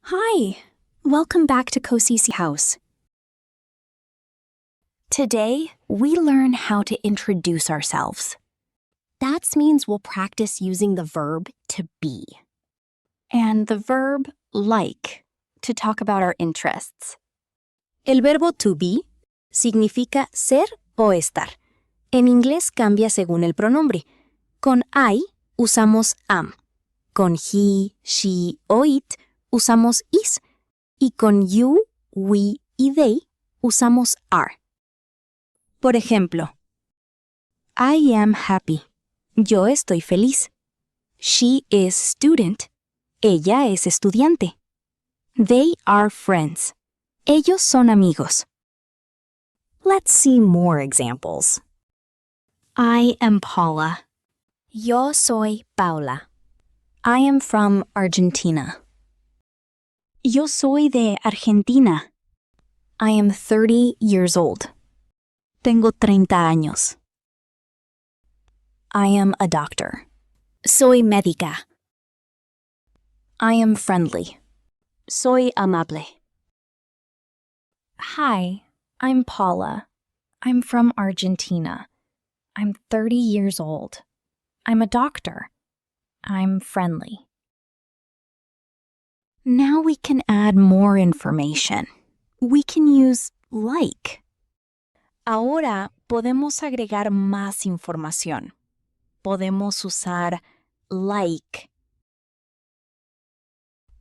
Hi, welcome back to Cosisi House. Today, we learn how to introduce ourselves. That means we'll practice using the verb to be. And the verb like, to talk about our interests. El verbo to be significa ser o estar. En inglés cambia según el pronombre. Con I usamos am. Con he, she o it usamos is. Y con you, we y they usamos are. Por ejemplo, I am happy. Yo estoy feliz. She is student. Ella es estudiante. They are friends. Ellos son amigos. Let's see more examples. I am Paula. Yo soy Paula. I am from Argentina. Yo soy de Argentina. I am 30 years old. Tengo 30 años. I am a doctor. Soy médica. I am friendly. Soy amable. Hi, I'm Paula. I'm from Argentina. I'm 30 years old. I'm a doctor. I'm friendly. Now we can add more information. We can use like. Ahora podemos agregar más información. Podemos usar like.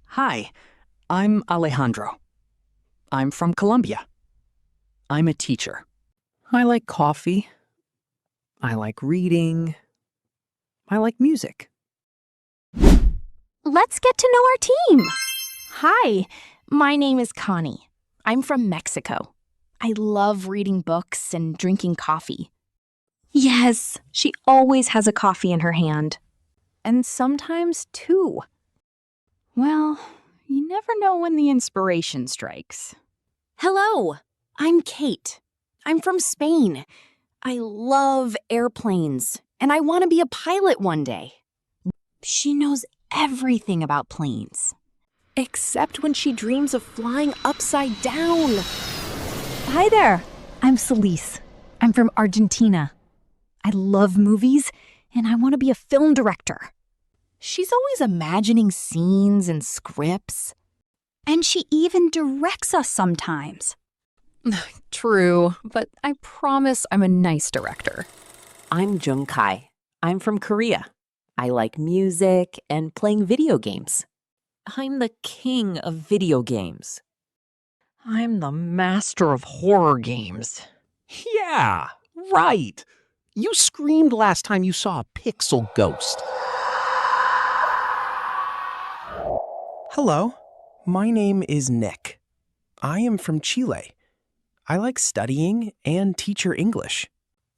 Hi, I'm Alejandro. I'm from Colombia. I'm a teacher. I like coffee. I like reading. I like music. Let's get to know our team. Hi, my name is Connie. I'm from Mexico. I love reading books and drinking coffee. Yes, she always has a coffee in her hand. And sometimes two. Well, you never know when the inspiration strikes. Hello, I'm Kate. I'm from Spain. I love airplanes, and I want to be a pilot one day. She knows everything about planes. Except when she dreams of flying upside down. Hi there, I'm Celise. I'm from Argentina. I love movies, and I want to be a film director. She's always imagining scenes and scripts. And she even directs us sometimes. True, but I promise I'm a nice director. I'm Jung Kai. I'm from Korea. I like music and playing video games. I'm the king of video games. I'm the master of horror games. Yeah, right. You screamed last time you saw a pixel ghost. Hello, my name is Nick. I am from Chile. I like studying and teacher English.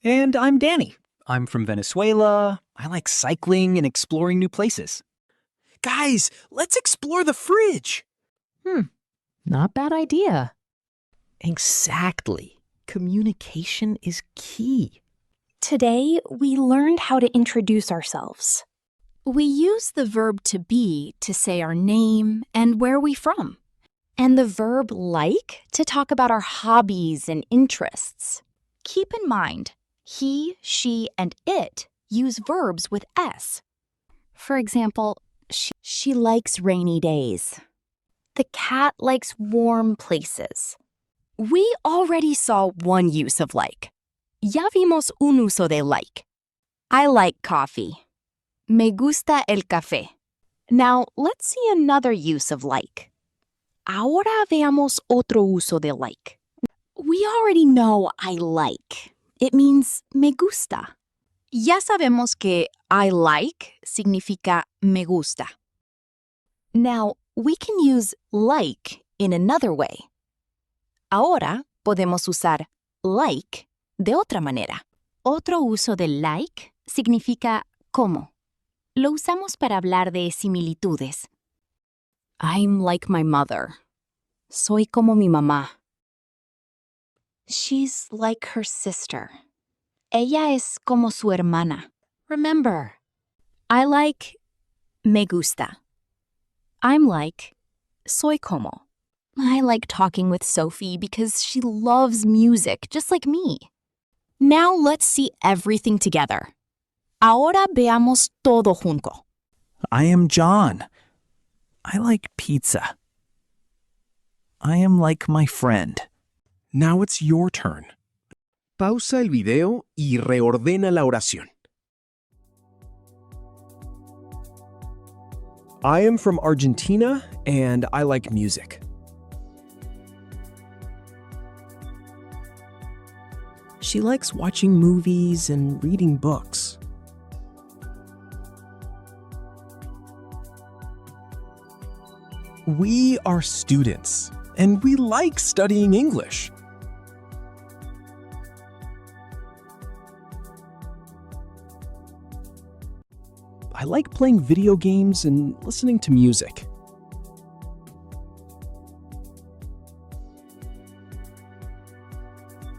And I'm Danny. I'm from Venezuela. I like cycling and exploring new places. Guys, let's explore the fridge. Not bad idea. Exactly. Communication is key. Today, we learned how to introduce ourselves. We use the verb to be to say our name and where we're from, and the verb like to talk about our hobbies and interests. Keep in mind, he, she, and it use verbs with S. For example, she likes rainy days. The cat likes warm places. We already saw one use of like. Ya vimos un uso de like. I like coffee. Me gusta el café. Now, let's see another use of like. Ahora veamos otro uso de like. We already know I like. It means me gusta. Ya sabemos que I like significa me gusta. Now, we can use like in another way. Ahora podemos usar like de otra manera. Otro uso de like significa como. Lo usamos para hablar de similitudes. I'm like my mother. Soy como mi mamá. She's like her sister. Ella es como su hermana. Remember, I like me gusta. I'm like Soy Cómo. I like talking with Sophie because she loves music, just like me. Now let's see everything together. Ahora veamos todo junto. I am John. I like pizza. I am like my friend. Now it's your turn. Pausa el video y reordena la oración. I am from Argentina and I like music. She likes watching movies and reading books. We are students, and we like studying English. I like playing video games and listening to music.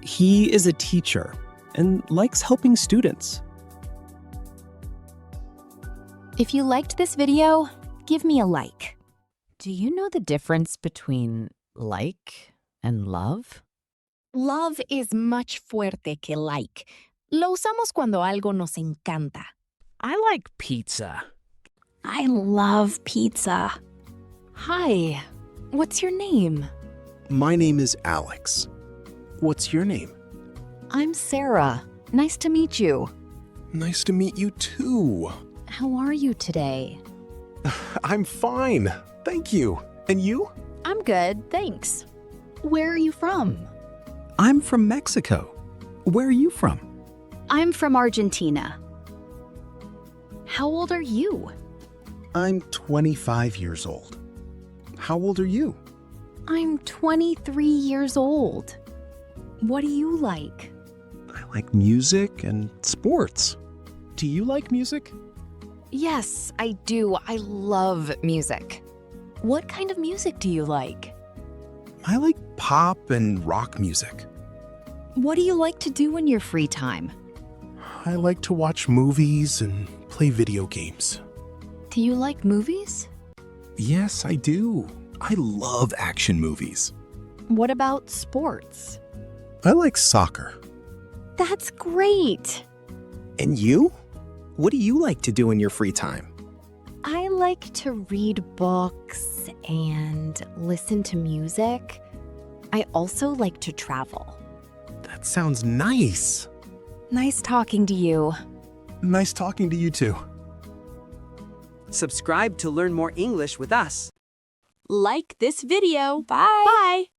He is a teacher and likes helping students. If you liked this video, give me a like. Do you know the difference between like and love? Love is much fuerte que like. Lo usamos cuando algo nos encanta. I like pizza. I love pizza. Hi, what's your name? My name is Alex. What's your name? I'm Sarah. Nice to meet you. Nice to meet you too. How are you today? I'm fine. Thank you. And you? I'm good, thanks. Where are you from? I'm from Mexico. Where are you from? I'm from Argentina. How old are you? I'm 25 years old. How old are you? I'm 23 years old. What do you like? I like music and sports. Do you like music? Yes, I do. I love music. What kind of music do you like? I like pop and rock music. What do you like to do in your free time? I like to watch movies and play video games. Do you like movies? Yes, I do. I love action movies. What about sports? I like soccer. That's great. And you? What do you like to do in your free time? I like to read books and listen to music. I also like to travel. That sounds nice. Nice talking to you. Nice talking to you too. Subscribe to learn more English with us. Like this video. Bye. Bye.